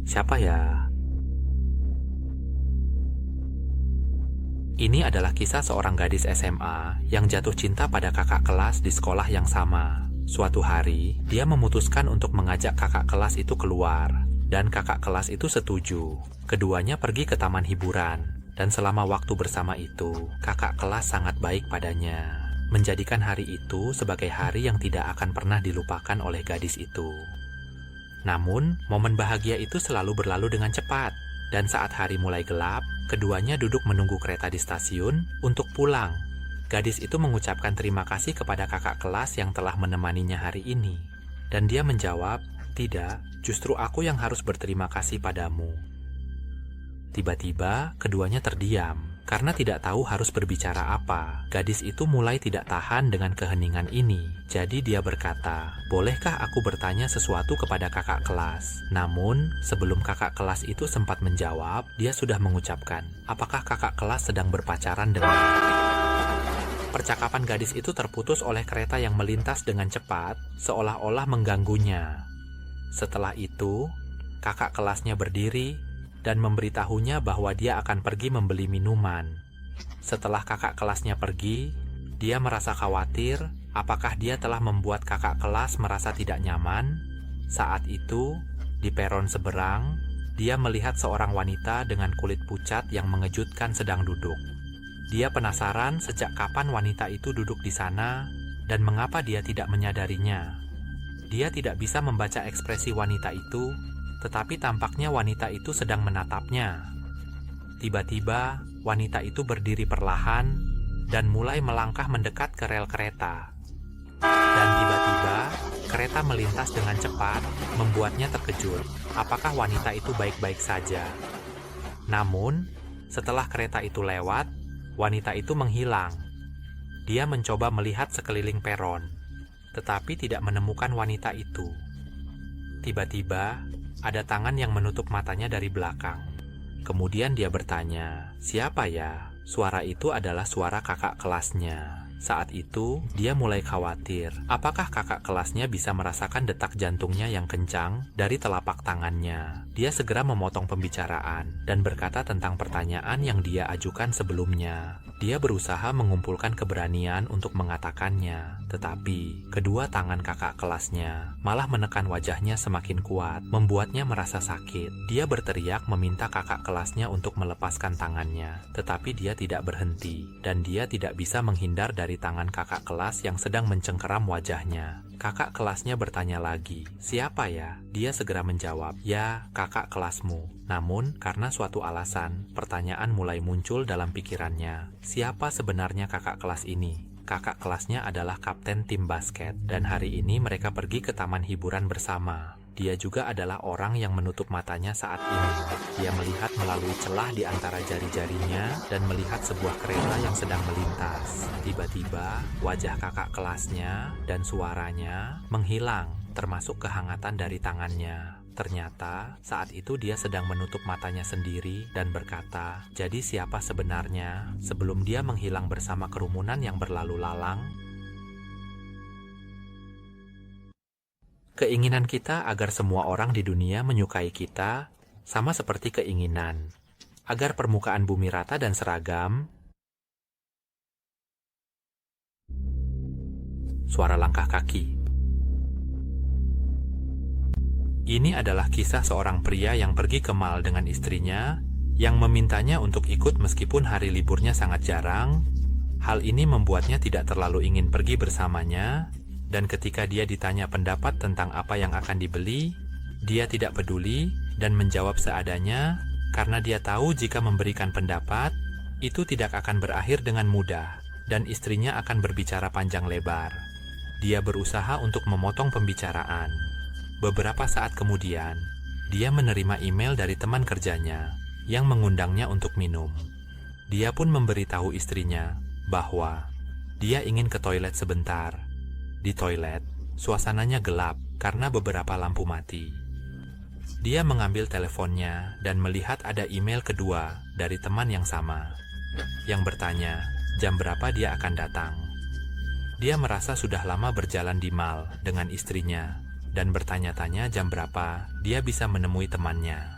Siapa ya? Ini adalah kisah seorang gadis SMA yang jatuh cinta pada kakak kelas di sekolah yang sama. Suatu hari, dia memutuskan untuk mengajak kakak kelas itu keluar, dan kakak kelas itu setuju. Keduanya pergi ke taman hiburan, dan selama waktu bersama itu, kakak kelas sangat baik padanya, menjadikan hari itu sebagai hari yang tidak akan pernah dilupakan oleh gadis itu. Namun, momen bahagia itu selalu berlalu dengan cepat. Dan saat hari mulai gelap, keduanya duduk menunggu kereta di stasiun untuk pulang. Gadis itu mengucapkan terima kasih kepada kakak kelas yang telah menemaninya hari ini. Dan dia menjawab, "Tidak, justru aku yang harus berterima kasih padamu." Tiba-tiba, keduanya terdiam. Karena tidak tahu harus berbicara apa, gadis itu mulai tidak tahan dengan keheningan ini. Jadi dia berkata, "Bolehkah aku bertanya sesuatu kepada kakak kelas?" Namun, sebelum kakak kelas itu sempat menjawab, dia sudah mengucapkan, "Apakah kakak kelas sedang berpacaran dengan?" Percakapan gadis itu terputus oleh kereta yang melintas dengan cepat, seolah-olah mengganggunya. Setelah itu, kakak kelasnya berdiri dan memberitahunya bahwa dia akan pergi membeli minuman. Setelah kakak kelasnya pergi, dia merasa khawatir apakah dia telah membuat kakak kelas merasa tidak nyaman. Saat itu, di peron seberang, dia melihat seorang wanita dengan kulit pucat yang mengejutkan sedang duduk. Dia penasaran sejak kapan wanita itu duduk di sana dan mengapa dia tidak menyadarinya. Dia tidak bisa membaca ekspresi wanita itu, tetapi tampaknya wanita itu sedang menatapnya. Tiba-tiba, wanita itu berdiri perlahan dan mulai melangkah mendekat ke rel kereta. Dan tiba-tiba, kereta melintas dengan cepat, membuatnya terkejut. Apakah wanita itu baik-baik saja? Namun, setelah kereta itu lewat, wanita itu menghilang. Dia mencoba melihat sekeliling peron, tetapi tidak menemukan wanita itu. Tiba-tiba, ada tangan yang menutup matanya dari belakang. Kemudian dia bertanya, "Siapa ya?" Suara itu adalah suara kakak kelasnya. Saat itu, dia mulai khawatir. Apakah kakak kelasnya bisa merasakan detak jantungnya yang kencang dari telapak tangannya? Dia segera memotong pembicaraan dan berkata tentang pertanyaan yang dia ajukan sebelumnya. Dia berusaha mengumpulkan keberanian untuk mengatakannya, tetapi kedua tangan kakak kelasnya malah menekan wajahnya semakin kuat, membuatnya merasa sakit. Dia berteriak meminta kakak kelasnya untuk melepaskan tangannya, tetapi dia tidak berhenti, dan dia tidak bisa menghindar dari tangan kakak kelas yang sedang mencengkeram wajahnya. Kakak kelasnya bertanya lagi, "Siapa ya?" Dia segera menjawab, "Ya, kakak kelasmu." Namun, karena suatu alasan, pertanyaan mulai muncul dalam pikirannya. Siapa sebenarnya kakak kelas ini? Kakak kelasnya adalah kapten tim basket, dan hari ini mereka pergi ke taman hiburan bersama. Dia juga adalah orang yang menutup matanya saat ini. Dia melihat melalui celah di antara jari-jarinya dan melihat sebuah kereta yang sedang melintas. Tiba-tiba, wajah kakak kelasnya dan suaranya menghilang, termasuk kehangatan dari tangannya. Ternyata, saat itu dia sedang menutup matanya sendiri dan berkata, "Jadi siapa sebenarnya?" Sebelum dia menghilang bersama kerumunan yang berlalu lalang, keinginan kita agar semua orang di dunia menyukai kita sama seperti keinginan agar permukaan bumi rata dan seragam. Suara langkah kaki. Ini adalah kisah seorang pria yang pergi ke mall dengan istrinya yang memintanya untuk ikut meskipun hari liburnya sangat jarang. Hal ini membuatnya tidak terlalu ingin pergi bersamanya. Dan ketika dia ditanya pendapat tentang apa yang akan dibeli, dia tidak peduli dan menjawab seadanya karena dia tahu jika memberikan pendapat, itu tidak akan berakhir dengan mudah dan istrinya akan berbicara panjang lebar. Dia berusaha untuk memotong pembicaraan. Beberapa saat kemudian, dia menerima email dari teman kerjanya yang mengundangnya untuk minum. Dia pun memberitahu istrinya bahwa dia ingin ke toilet sebentar. Di toilet, suasananya gelap karena beberapa lampu mati. Dia mengambil teleponnya dan melihat ada email kedua dari teman yang sama, yang bertanya jam berapa dia akan datang. Dia merasa sudah lama berjalan di mall dengan istrinya, dan bertanya-tanya jam berapa dia bisa menemui temannya.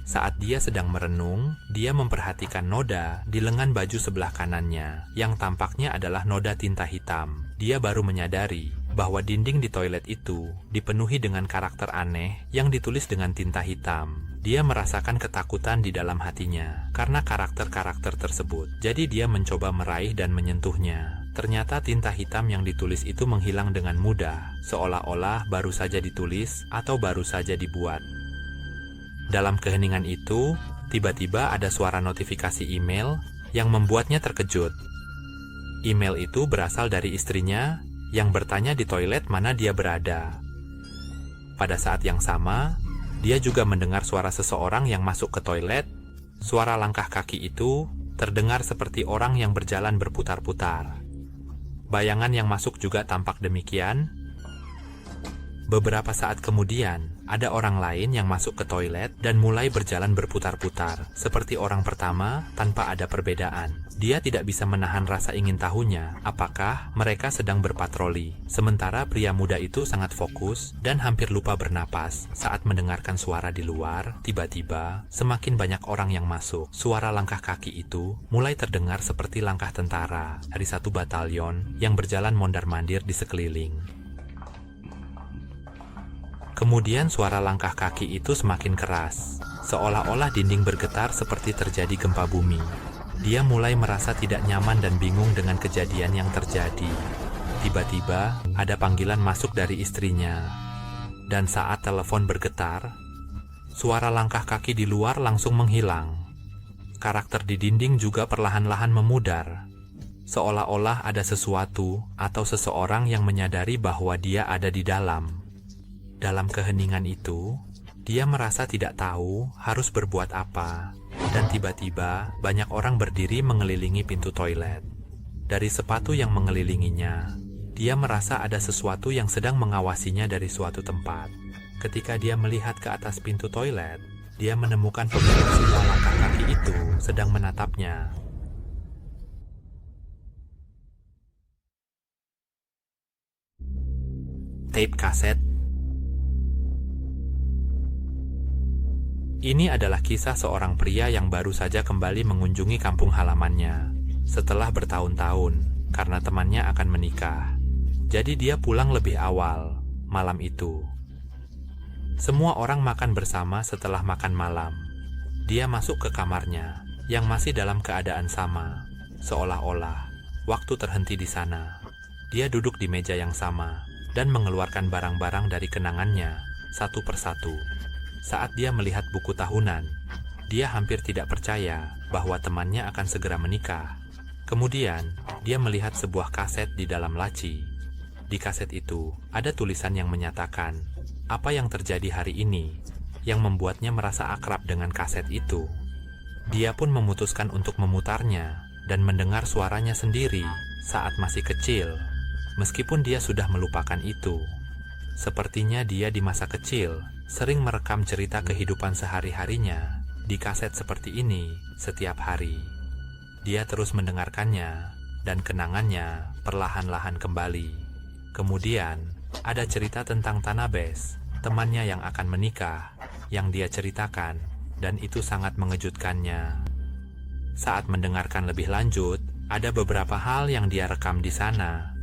Saat dia sedang merenung, dia memperhatikan noda di lengan baju sebelah kanannya, yang tampaknya adalah noda tinta hitam. Dia baru menyadari bahwa dinding di toilet itu dipenuhi dengan karakter aneh yang ditulis dengan tinta hitam. Dia merasakan ketakutan di dalam hatinya karena karakter-karakter tersebut. Jadi dia mencoba meraih dan menyentuhnya. Ternyata tinta hitam yang ditulis itu menghilang dengan mudah, seolah-olah baru saja ditulis atau baru saja dibuat. Dalam keheningan itu, tiba-tiba ada suara notifikasi email yang membuatnya terkejut. Email itu berasal dari istrinya yang bertanya di toilet mana dia berada. Pada saat yang sama, dia juga mendengar suara seseorang yang masuk ke toilet. Suara langkah kaki itu terdengar seperti orang yang berjalan berputar-putar. Bayangan yang masuk juga tampak demikian. Beberapa saat kemudian, ada orang lain yang masuk ke toilet dan mulai berjalan berputar-putar, seperti orang pertama tanpa ada perbedaan. Dia tidak bisa menahan rasa ingin tahunya apakah mereka sedang berpatroli. Sementara pria muda itu sangat fokus dan hampir lupa bernapas saat mendengarkan suara di luar. Tiba-tiba, semakin banyak orang yang masuk. Suara langkah kaki itu mulai terdengar seperti langkah tentara dari satu batalion yang berjalan mondar-mandir di sekeliling. Kemudian suara langkah kaki itu semakin keras, seolah-olah dinding bergetar seperti terjadi gempa bumi. Dia mulai merasa tidak nyaman dan bingung dengan kejadian yang terjadi. Tiba-tiba, ada panggilan masuk dari istrinya. Dan saat telepon bergetar, suara langkah kaki di luar langsung menghilang. Karakter di dinding juga perlahan-lahan memudar, seolah-olah ada sesuatu atau seseorang yang menyadari bahwa dia ada di dalam. Dalam keheningan itu, dia merasa tidak tahu harus berbuat apa, dan tiba-tiba banyak orang berdiri mengelilingi pintu toilet. Dari sepatu yang mengelilinginya, dia merasa ada sesuatu yang sedang mengawasinya dari suatu tempat. Ketika dia melihat ke atas pintu toilet, dia menemukan pemilik semua langkah kaki itu sedang menatapnya. Tape kaset. Ini adalah kisah seorang pria yang baru saja kembali mengunjungi kampung halamannya setelah bertahun-tahun karena temannya akan menikah. Jadi dia pulang lebih awal malam itu. Semua orang makan bersama setelah makan malam. Dia masuk ke kamarnya yang masih dalam keadaan sama, seolah-olah waktu terhenti di sana. Dia duduk di meja yang sama dan mengeluarkan barang-barang dari kenangannya satu persatu. Saat dia melihat buku tahunan, dia hampir tidak percaya bahwa temannya akan segera menikah. Kemudian, dia melihat sebuah kaset di dalam laci. Di kaset itu, ada tulisan yang menyatakan apa yang terjadi hari ini, yang membuatnya merasa akrab dengan kaset itu. Dia pun memutuskan untuk memutarnya dan mendengar suaranya sendiri saat masih kecil, meskipun dia sudah melupakan itu. Sepertinya dia di masa kecil sering merekam cerita kehidupan sehari-harinya di kaset seperti ini setiap hari. Dia terus mendengarkannya dan kenangannya perlahan-lahan kembali. Kemudian ada cerita tentang Tanabes, temannya yang akan menikah, yang dia ceritakan, dan itu sangat mengejutkannya. Saat mendengarkan lebih lanjut, ada beberapa hal yang dia rekam di sana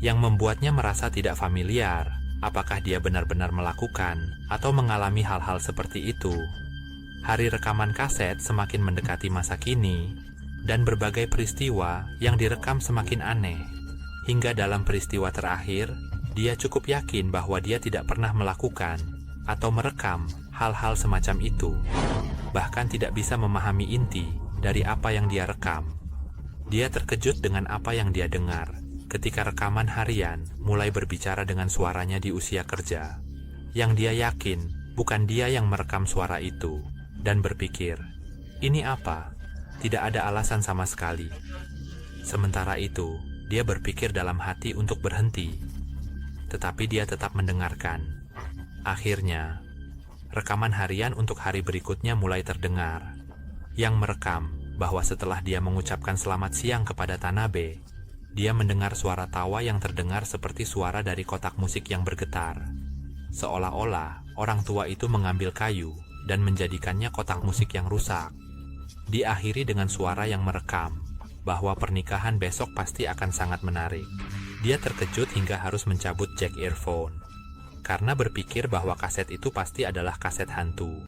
yang membuatnya merasa tidak familiar. Apakah dia benar-benar melakukan atau mengalami hal-hal seperti itu? Hari rekaman kaset semakin mendekati masa kini, dan berbagai peristiwa yang direkam semakin aneh. Hingga dalam peristiwa terakhir, dia cukup yakin bahwa dia tidak pernah melakukan atau merekam hal-hal semacam itu. Bahkan tidak bisa memahami inti dari apa yang dia rekam. Dia terkejut dengan apa yang dia dengar ketika rekaman harian mulai berbicara dengan suaranya di usia kerja, yang dia yakin bukan dia yang merekam suara itu, dan berpikir, ini apa? Tidak ada alasan sama sekali. Sementara itu, dia berpikir dalam hati untuk berhenti, tetapi dia tetap mendengarkan. Akhirnya, rekaman harian untuk hari berikutnya mulai terdengar, yang merekam bahwa setelah dia mengucapkan selamat siang kepada Tanabe, dia mendengar suara tawa yang terdengar seperti suara dari kotak musik yang bergetar. seolah-olah orang tua itu mengambil kayu dan menjadikannya kotak musik yang rusak. Diakhiri dengan suara yang merekam bahwa pernikahan besok pasti akan sangat menarik. Dia terkejut hingga harus mencabut jack earphone karena berpikir bahwa kaset itu pasti adalah kaset hantu.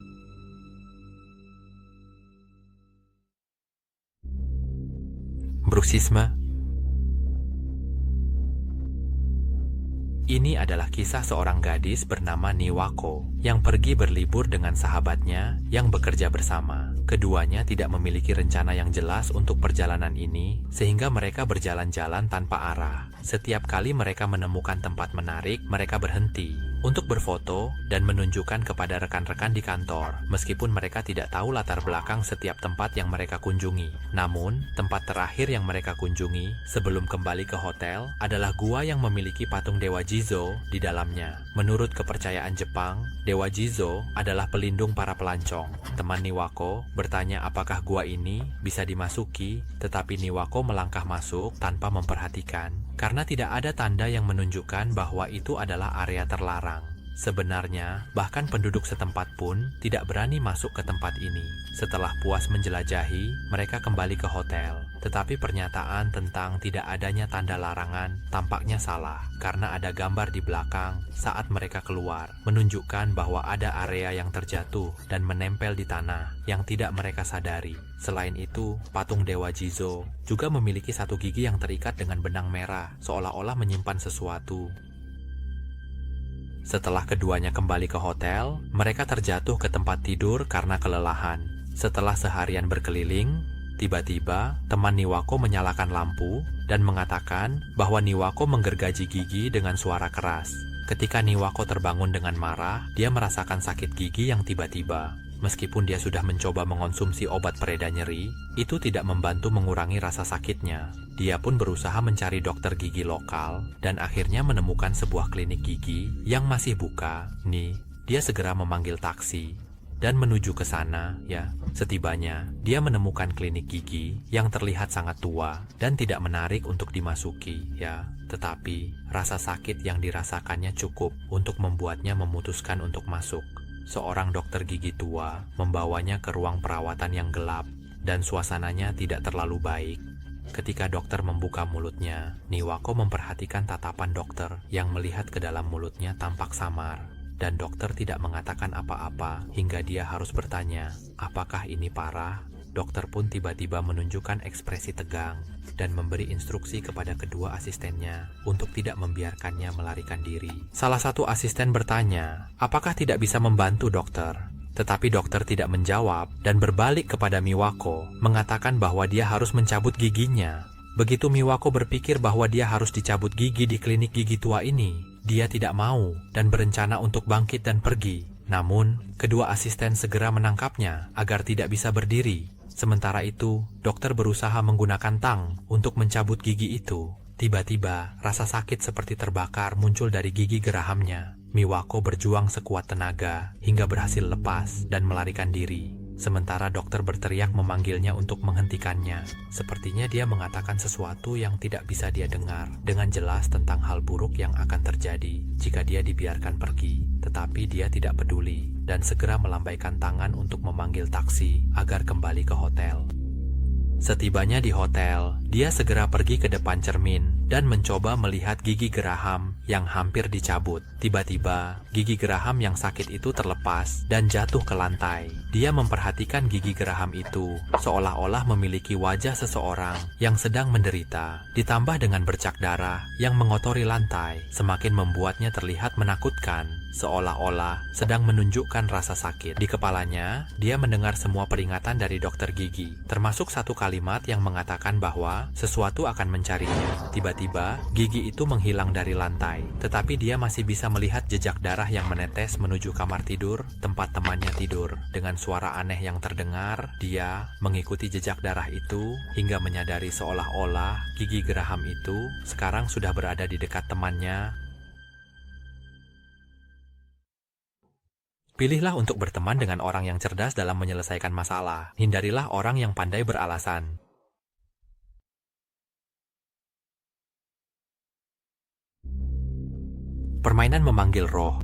Bruxisme. Ini adalah kisah seorang gadis bernama Niwako yang pergi berlibur dengan sahabatnya yang bekerja bersama. Keduanya tidak memiliki rencana yang jelas untuk perjalanan ini, sehingga mereka berjalan-jalan tanpa arah. Setiap kali mereka menemukan tempat menarik, mereka berhenti untuk berfoto dan menunjukkan kepada rekan-rekan di kantor, meskipun mereka tidak tahu latar belakang setiap tempat yang mereka kunjungi. Namun, tempat terakhir yang mereka kunjungi sebelum kembali ke hotel adalah gua yang memiliki patung Dewa Jizo di dalamnya. Menurut kepercayaan Jepang, Dewa Jizo adalah pelindung para pelancong. Teman Niwako bertanya apakah gua ini bisa dimasuki, tetapi Niwako melangkah masuk tanpa memperhatikan, karena tidak ada tanda yang menunjukkan bahwa itu adalah area terlarang. Sebenarnya, bahkan penduduk setempat pun tidak berani masuk ke tempat ini. Setelah puas menjelajahi, mereka kembali ke hotel. Tetapi pernyataan tentang tidak adanya tanda larangan tampaknya salah, karena ada gambar di belakang saat mereka keluar, menunjukkan bahwa ada area yang terjatuh dan menempel di tanah yang tidak mereka sadari. Selain itu, patung Dewa Jizo juga memiliki satu gigi yang terikat dengan benang merah, seolah-olah menyimpan sesuatu. Setelah keduanya kembali ke hotel, mereka terjatuh ke tempat tidur karena kelelahan. Setelah seharian berkeliling, tiba-tiba teman Niwako menyalakan lampu dan mengatakan bahwa Niwako menggergaji gigi dengan suara keras. Ketika Niwako terbangun dengan marah, dia merasakan sakit gigi yang tiba-tiba. Meskipun dia sudah mencoba mengonsumsi obat pereda nyeri, itu tidak membantu mengurangi rasa sakitnya. Dia pun berusaha mencari dokter gigi lokal dan akhirnya menemukan sebuah klinik gigi yang masih buka. Dia segera memanggil taksi dan menuju ke sana. Setibanya, dia menemukan klinik gigi yang terlihat sangat tua dan tidak menarik untuk dimasuki. Tetapi rasa sakit yang dirasakannya cukup untuk membuatnya memutuskan untuk masuk. Seorang dokter gigi tua membawanya ke ruang perawatan yang gelap dan suasananya tidak terlalu baik. Ketika dokter membuka mulutnya, Niwako memperhatikan tatapan dokter yang melihat ke dalam mulutnya tampak samar. Dan dokter tidak mengatakan apa-apa hingga dia harus bertanya, apakah ini parah? Dokter pun tiba-tiba menunjukkan ekspresi tegang dan memberi instruksi kepada kedua asistennya untuk tidak membiarkannya melarikan diri. Salah satu asisten bertanya, apakah tidak bisa membantu dokter? Tetapi dokter tidak menjawab dan berbalik kepada Miwako, mengatakan bahwa dia harus mencabut giginya. Begitu Miwako berpikir bahwa dia harus dicabut gigi di klinik gigi tua ini, dia tidak mau dan berencana untuk bangkit dan pergi. Namun, kedua asisten segera menangkapnya agar tidak bisa berdiri. Sementara itu, dokter berusaha menggunakan tang untuk mencabut gigi itu. Tiba-tiba, rasa sakit seperti terbakar muncul dari gigi gerahamnya. Miwako berjuang sekuat tenaga hingga berhasil lepas dan melarikan diri. Sementara dokter berteriak memanggilnya untuk menghentikannya. Sepertinya dia mengatakan sesuatu yang tidak bisa dia dengar dengan jelas tentang hal buruk yang akan terjadi jika dia dibiarkan pergi. Tetapi dia tidak peduli dan segera melambaikan tangan untuk memanggil taksi agar kembali ke hotel. Setibanya di hotel, dia segera pergi ke depan cermin dan mencoba melihat gigi geraham yang hampir dicabut. Tiba-tiba, gigi geraham yang sakit itu terlepas dan jatuh ke lantai. Dia memperhatikan gigi geraham itu, seolah-olah memiliki wajah seseorang yang sedang menderita, ditambah dengan bercak darah yang mengotori lantai, semakin membuatnya terlihat menakutkan, seolah-olah sedang menunjukkan rasa sakit. Di kepalanya, dia mendengar semua peringatan dari dokter gigi, termasuk satu kalimat yang mengatakan bahwa sesuatu akan mencarinya. Tiba-tiba, gigi itu menghilang dari lantai, tetapi dia masih bisa melihat jejak darah yang menetes menuju kamar tidur, tempat temannya tidur. Dengan suara aneh yang terdengar, dia mengikuti jejak darah itu hingga menyadari seolah-olah gigi geraham itu sekarang sudah berada di dekat temannya. Pilihlah untuk berteman dengan orang yang cerdas dalam menyelesaikan masalah. Hindarilah orang yang pandai beralasan. Permainan memanggil roh.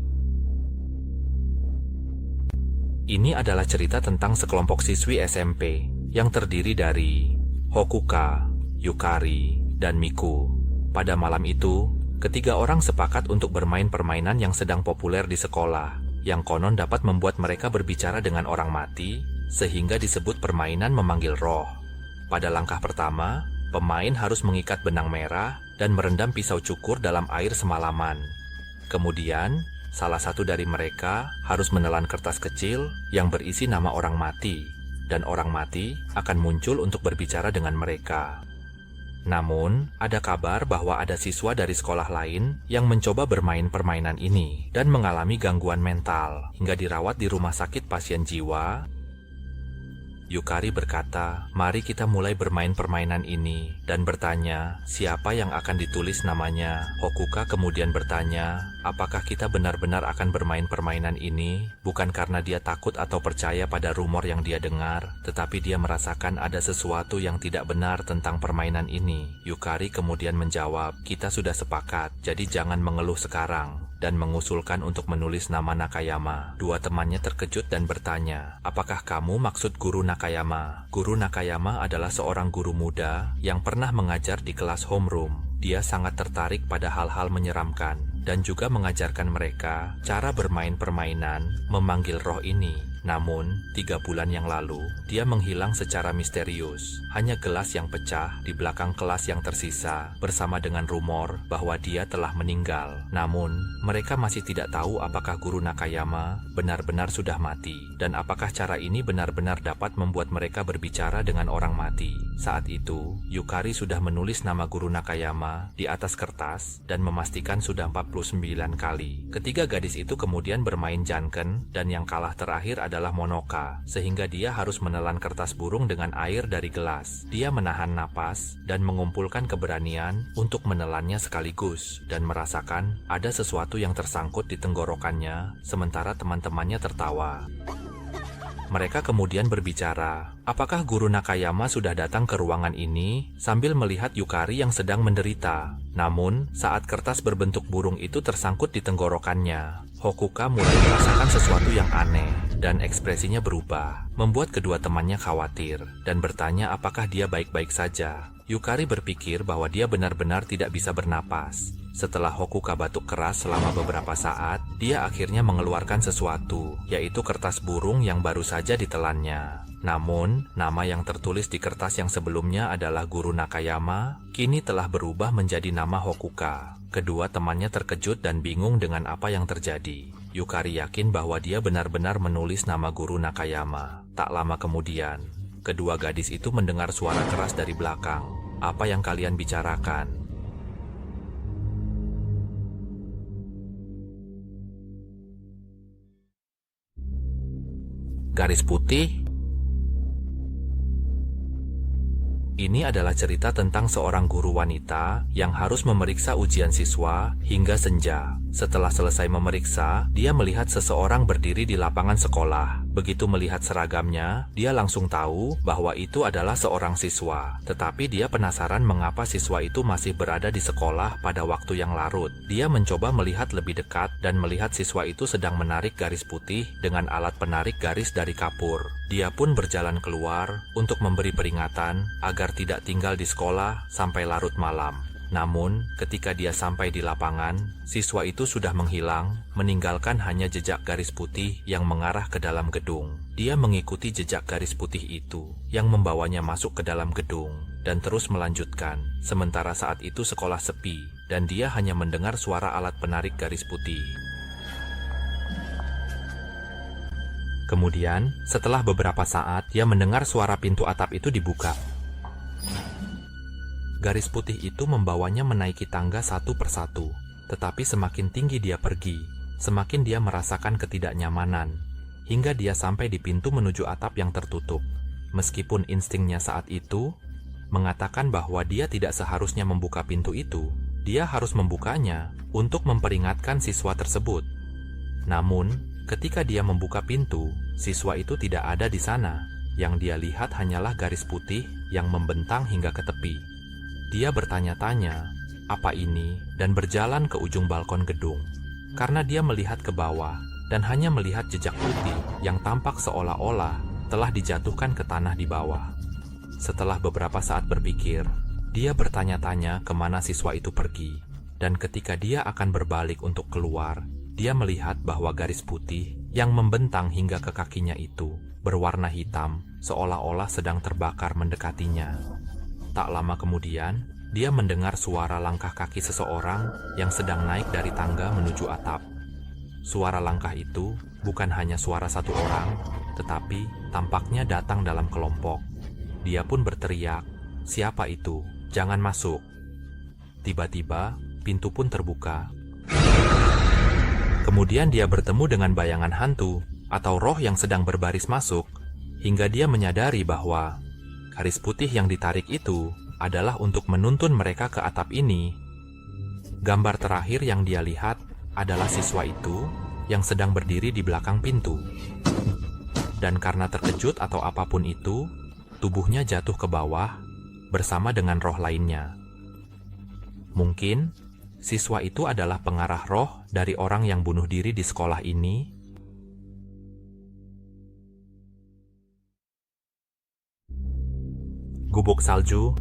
Ini adalah cerita tentang sekelompok siswi SMP yang terdiri dari Hokuka, Yukari, dan Miku. Pada malam itu, ketiga orang sepakat untuk bermain permainan yang sedang populer di sekolah, yang konon dapat membuat mereka berbicara dengan orang mati, sehingga disebut permainan memanggil roh. Pada langkah pertama, pemain harus mengikat benang merah dan merendam pisau cukur dalam air semalaman. Kemudian, salah satu dari mereka harus menelan kertas kecil yang berisi nama orang mati, dan orang mati akan muncul untuk berbicara dengan mereka. Namun, ada kabar bahwa ada siswa dari sekolah lain yang mencoba bermain permainan ini dan mengalami gangguan mental hingga dirawat di rumah sakit pasien jiwa. Yukari berkata, "Mari kita mulai bermain permainan ini," dan bertanya, siapa yang akan ditulis namanya. Hokuka kemudian bertanya, apakah kita benar-benar akan bermain permainan ini, bukan karena dia takut atau percaya pada rumor yang dia dengar, tetapi dia merasakan ada sesuatu yang tidak benar tentang permainan ini. Yukari kemudian menjawab, "Kita sudah sepakat, jadi jangan mengeluh sekarang," dan mengusulkan untuk menulis nama Nakayama. Dua temannya terkejut dan bertanya, "Apakah kamu maksud guru Nakayama?" Guru Nakayama adalah seorang guru muda yang pernah mengajar di kelas homeroom. Dia sangat tertarik pada hal-hal menyeramkan dan juga mengajarkan mereka cara bermain permainan memanggil roh ini. Namun, 3 bulan yang lalu, dia menghilang secara misterius. Hanya gelas yang pecah di belakang kelas yang tersisa, bersama dengan rumor bahwa dia telah meninggal. Namun, mereka masih tidak tahu apakah guru Nakayama benar-benar sudah mati, dan apakah cara ini benar-benar dapat membuat mereka berbicara dengan orang mati. Saat itu, Yukari sudah menulis nama guru Nakayama di atas kertas dan memastikan sudah 49 kali. Ketiga gadis itu kemudian bermain janken, dan yang kalah terakhir adalah Monoka, sehingga dia harus menelan kertas burung dengan air dari gelas. Dia menahan napas dan mengumpulkan keberanian untuk menelannya sekaligus, dan merasakan ada sesuatu yang tersangkut di tenggorokannya, sementara teman-temannya tertawa. Mereka kemudian berbicara, apakah guru Nakayama sudah datang ke ruangan ini, sambil melihat Yukari yang sedang menderita. Namun, saat kertas berbentuk burung itu tersangkut di tenggorokannya, Hokuka mulai merasakan sesuatu yang aneh, dan ekspresinya berubah, membuat kedua temannya khawatir, dan bertanya apakah dia baik-baik saja. Yukari berpikir bahwa dia benar-benar tidak bisa bernapas. Setelah Hokuka batuk keras selama beberapa saat, dia akhirnya mengeluarkan sesuatu, yaitu kertas burung yang baru saja ditelannya. Namun, nama yang tertulis di kertas yang sebelumnya adalah guru Nakayama, kini telah berubah menjadi nama Hokuka. Kedua temannya terkejut dan bingung dengan apa yang terjadi. Yukari yakin bahwa dia benar-benar menulis nama guru Nakayama. Tak lama kemudian, kedua gadis itu mendengar suara keras dari belakang. "Apa yang kalian bicarakan?" Garis putih. Ini adalah cerita tentang seorang guru wanita yang harus memeriksa ujian siswa hingga senja. Setelah selesai memeriksa, dia melihat seseorang berdiri di lapangan sekolah. Begitu melihat seragamnya, dia langsung tahu bahwa itu adalah seorang siswa. Tetapi dia penasaran mengapa siswa itu masih berada di sekolah pada waktu yang larut. Dia mencoba melihat lebih dekat dan melihat siswa itu sedang menarik garis putih dengan alat penarik garis dari kapur. Dia pun berjalan keluar untuk memberi peringatan agar tidak tinggal di sekolah sampai larut malam. Namun, ketika dia sampai di lapangan, siswa itu sudah menghilang, meninggalkan hanya jejak garis putih yang mengarah ke dalam gedung. Dia mengikuti jejak garis putih itu, yang membawanya masuk ke dalam gedung, dan terus melanjutkan. Sementara saat itu sekolah sepi, dan dia hanya mendengar suara alat penarik garis putih. Kemudian, setelah beberapa saat, dia mendengar suara pintu atap itu dibuka. Garis putih itu membawanya menaiki tangga satu persatu, tetapi semakin tinggi dia pergi, semakin dia merasakan ketidaknyamanan, hingga dia sampai di pintu menuju atap yang tertutup. Meskipun instingnya saat itu mengatakan bahwa dia tidak seharusnya membuka pintu itu, dia harus membukanya untuk memperingatkan siswa tersebut. Namun, ketika dia membuka pintu, siswa itu tidak ada di sana. Yang dia lihat hanyalah garis putih yang membentang hingga ke tepi. Dia bertanya-tanya, apa ini, dan berjalan ke ujung balkon gedung. Karena dia melihat ke bawah, dan hanya melihat jejak putih yang tampak seolah-olah telah dijatuhkan ke tanah di bawah. Setelah beberapa saat berpikir, dia bertanya-tanya kemana siswa itu pergi, dan ketika dia akan berbalik untuk keluar, dia melihat bahwa garis putih yang membentang hingga ke kakinya itu berwarna hitam, seolah-olah sedang terbakar mendekatinya. Tak lama kemudian, dia mendengar suara langkah kaki seseorang yang sedang naik dari tangga menuju atap. Suara langkah itu bukan hanya suara satu orang, tetapi tampaknya datang dalam kelompok. Dia pun berteriak, "Siapa itu? Jangan masuk." Tiba-tiba, pintu pun terbuka. Kemudian dia bertemu dengan bayangan hantu atau roh yang sedang berbaris masuk, hingga dia menyadari bahwa garis putih yang ditarik itu adalah untuk menuntun mereka ke atap ini. Gambar terakhir yang dia lihat adalah siswa itu yang sedang berdiri di belakang pintu. Dan karena terkejut atau apapun itu, tubuhnya jatuh ke bawah bersama dengan roh lainnya. Mungkin siswa itu adalah pengarah roh dari orang yang bunuh diri di sekolah ini. Gubuk salju.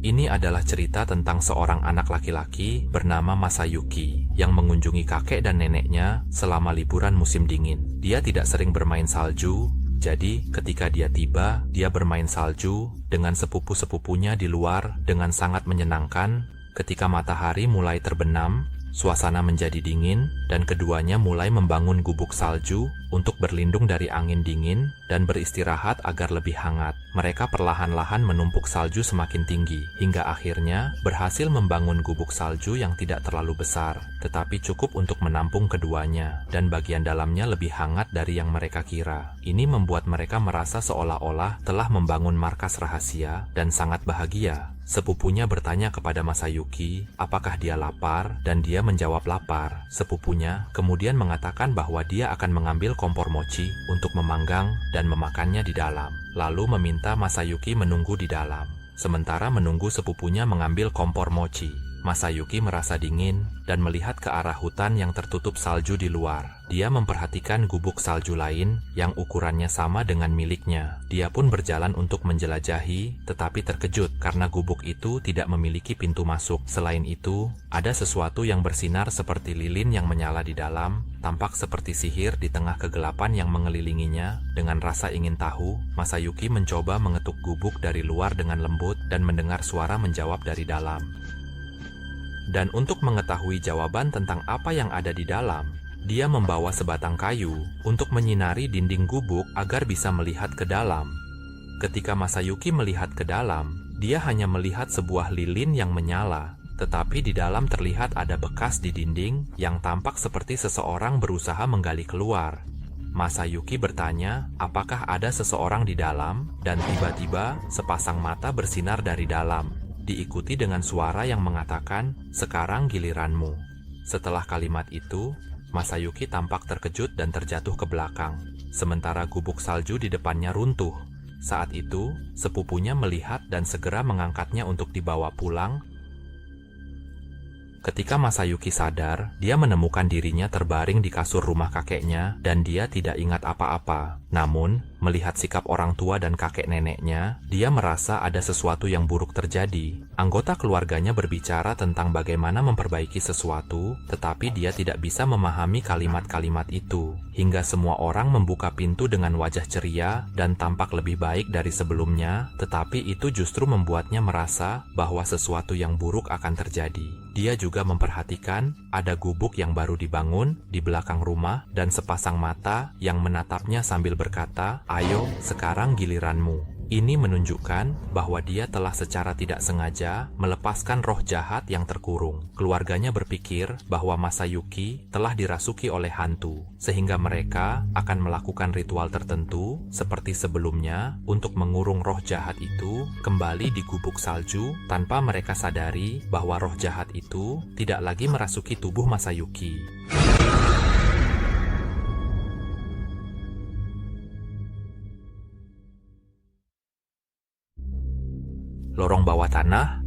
Ini adalah cerita tentang seorang anak laki-laki bernama Masayuki yang mengunjungi kakek dan neneknya selama liburan musim dingin. Dia tidak sering bermain salju, jadi ketika dia tiba, dia bermain salju dengan sepupu-sepupunya di luar dengan sangat menyenangkan. Ketika matahari mulai terbenam, suasana menjadi dingin, dan keduanya mulai membangun gubuk salju untuk berlindung dari angin dingin dan beristirahat agar lebih hangat. Mereka perlahan-lahan menumpuk salju semakin tinggi, hingga akhirnya berhasil membangun gubuk salju yang tidak terlalu besar, tetapi cukup untuk menampung keduanya, dan bagian dalamnya lebih hangat dari yang mereka kira. Ini membuat mereka merasa seolah-olah telah membangun markas rahasia dan sangat bahagia. Sepupunya bertanya kepada Masayuki apakah dia lapar, dan dia menjawab lapar. Sepupunya kemudian mengatakan bahwa dia akan mengambil kompor mochi untuk memanggang dan memakannya di dalam, lalu meminta Masayuki menunggu di dalam. Sementara menunggu sepupunya mengambil kompor mochi, Masayuki merasa dingin dan melihat ke arah hutan yang tertutup salju di luar. Dia memperhatikan gubuk salju lain yang ukurannya sama dengan miliknya. Dia pun berjalan untuk menjelajahi, tetapi terkejut karena gubuk itu tidak memiliki pintu masuk. Selain itu, ada sesuatu yang bersinar seperti lilin yang menyala di dalam, tampak seperti sihir di tengah kegelapan yang mengelilinginya. Dengan rasa ingin tahu, Masayuki mencoba mengetuk gubuk dari luar dengan lembut dan mendengar suara menjawab dari dalam. Dan untuk mengetahui jawaban tentang apa yang ada di dalam, dia membawa sebatang kayu untuk menyinari dinding gubuk agar bisa melihat ke dalam. Ketika Masayuki melihat ke dalam, dia hanya melihat sebuah lilin yang menyala, tetapi di dalam terlihat ada bekas di dinding yang tampak seperti seseorang berusaha menggali keluar. Masayuki bertanya, apakah ada seseorang di dalam, dan tiba-tiba sepasang mata bersinar dari dalam, diikuti dengan suara yang mengatakan, "Sekarang giliranmu." Setelah kalimat itu, Masayuki tampak terkejut dan terjatuh ke belakang, sementara gubuk salju di depannya runtuh. Saat itu, sepupunya melihat dan segera mengangkatnya untuk dibawa pulang. Ketika Masayuki sadar, dia menemukan dirinya terbaring di kasur rumah kakeknya dan dia tidak ingat apa-apa. Namun, melihat sikap orang tua dan kakek neneknya, dia merasa ada sesuatu yang buruk terjadi. Anggota keluarganya berbicara tentang bagaimana memperbaiki sesuatu, tetapi dia tidak bisa memahami kalimat-kalimat itu. Hingga semua orang membuka pintu dengan wajah ceria dan tampak lebih baik dari sebelumnya, tetapi itu justru membuatnya merasa bahwa sesuatu yang buruk akan terjadi. Dia juga memperhatikan ada gubuk yang baru dibangun di belakang rumah dan sepasang mata yang menatapnya sambil berkata, "Ayo, sekarang giliranmu." Ini menunjukkan bahwa dia telah secara tidak sengaja melepaskan roh jahat yang terkurung. Keluarganya berpikir bahwa Masayuki telah dirasuki oleh hantu, sehingga mereka akan melakukan ritual tertentu seperti sebelumnya untuk mengurung roh jahat itu kembali di gubuk salju tanpa mereka sadari bahwa roh jahat itu tidak lagi merasuki tubuh Masayuki. Lorong bawah tanah.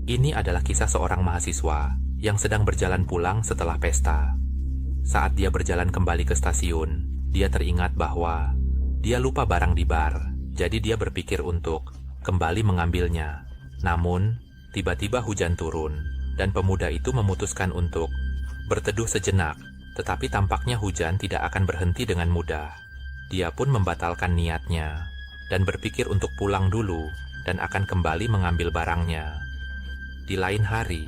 Ini adalah kisah seorang mahasiswa yang sedang berjalan pulang setelah pesta. Saat dia berjalan kembali ke stasiun, dia teringat bahwa dia lupa barang di bar, jadi dia berpikir untuk kembali mengambilnya. Namun, tiba-tiba hujan turun, dan pemuda itu memutuskan untuk berteduh sejenak, tetapi tampaknya hujan tidak akan berhenti dengan mudah. Dia pun membatalkan niatnya, dan berpikir untuk pulang dulu, dan akan kembali mengambil barangnya. Di lain hari,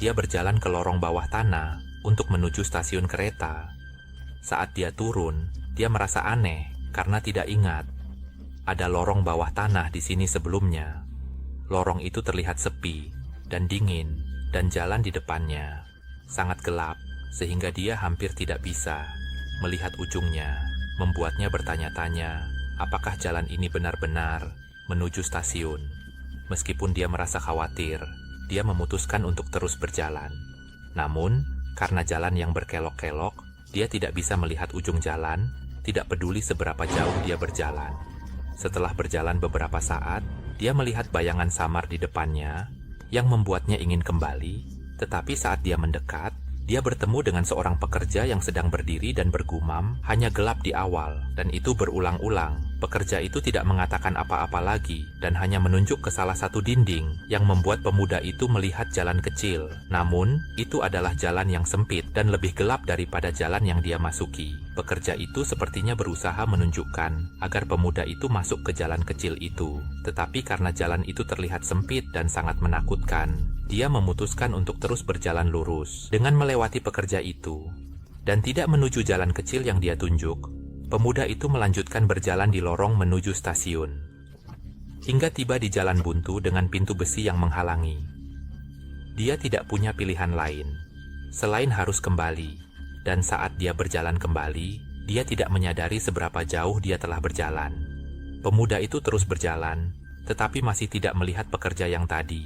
dia berjalan ke lorong bawah tanah untuk menuju stasiun kereta. Saat dia turun, dia merasa aneh karena tidak ingat ada lorong bawah tanah di sini sebelumnya. Lorong itu terlihat sepi dan dingin, dan jalan di depannya sangat gelap sehingga dia hampir tidak bisa melihat ujungnya. Membuatnya bertanya-tanya, apakah jalan ini benar-benar menuju stasiun? Meskipun dia merasa khawatir, dia memutuskan untuk terus berjalan. Namun, karena jalan yang berkelok-kelok, dia tidak bisa melihat ujung jalan, tidak peduli seberapa jauh dia berjalan. Setelah berjalan beberapa saat, dia melihat bayangan samar di depannya yang membuatnya ingin kembali, tetapi saat dia mendekat, dia bertemu dengan seorang pekerja yang sedang berdiri dan bergumam, hanya gelap di awal, dan itu berulang-ulang. Pekerja itu tidak mengatakan apa-apa lagi, dan hanya menunjuk ke salah satu dinding, yang membuat pemuda itu melihat jalan kecil. Namun, itu adalah jalan yang sempit, dan lebih gelap daripada jalan yang dia masuki. Pekerja itu sepertinya berusaha menunjukkan agar pemuda itu masuk ke jalan kecil itu. Tetapi karena jalan itu terlihat sempit dan sangat menakutkan, dia memutuskan untuk terus berjalan lurus. Dengan melewati pekerja itu, dan tidak menuju jalan kecil yang dia tunjuk, pemuda itu melanjutkan berjalan di lorong menuju stasiun. Hingga tiba di jalan buntu dengan pintu besi yang menghalangi. Dia tidak punya pilihan lain selain harus kembali. Dan saat dia berjalan kembali, dia tidak menyadari seberapa jauh dia telah berjalan. Pemuda itu terus berjalan, tetapi masih tidak melihat pekerja yang tadi.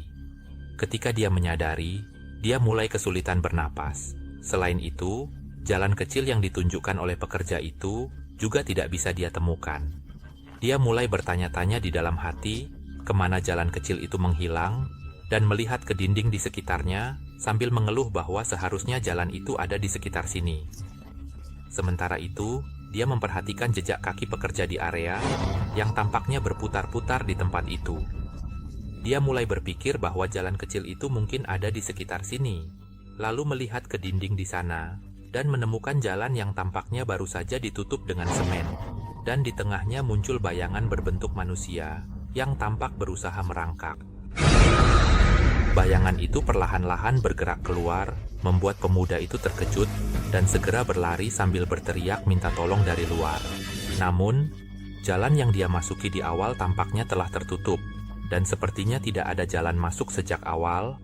Ketika dia menyadari, dia mulai kesulitan bernapas. Selain itu, jalan kecil yang ditunjukkan oleh pekerja itu juga tidak bisa dia temukan. Dia mulai bertanya-tanya di dalam hati, kemana jalan kecil itu menghilang, dan melihat ke dinding di sekitarnya, sambil mengeluh bahwa seharusnya jalan itu ada di sekitar sini. Sementara itu, dia memperhatikan jejak kaki pekerja di area yang tampaknya berputar-putar di tempat itu. Dia mulai berpikir bahwa jalan kecil itu mungkin ada di sekitar sini, lalu melihat ke dinding di sana, dan menemukan jalan yang tampaknya baru saja ditutup dengan semen, dan di tengahnya muncul bayangan berbentuk manusia yang tampak berusaha merangkak. Bayangan itu perlahan-lahan bergerak keluar, membuat pemuda itu terkejut dan segera berlari sambil berteriak minta tolong dari luar. Namun, jalan yang dia masuki di awal tampaknya telah tertutup, dan sepertinya tidak ada jalan masuk sejak awal,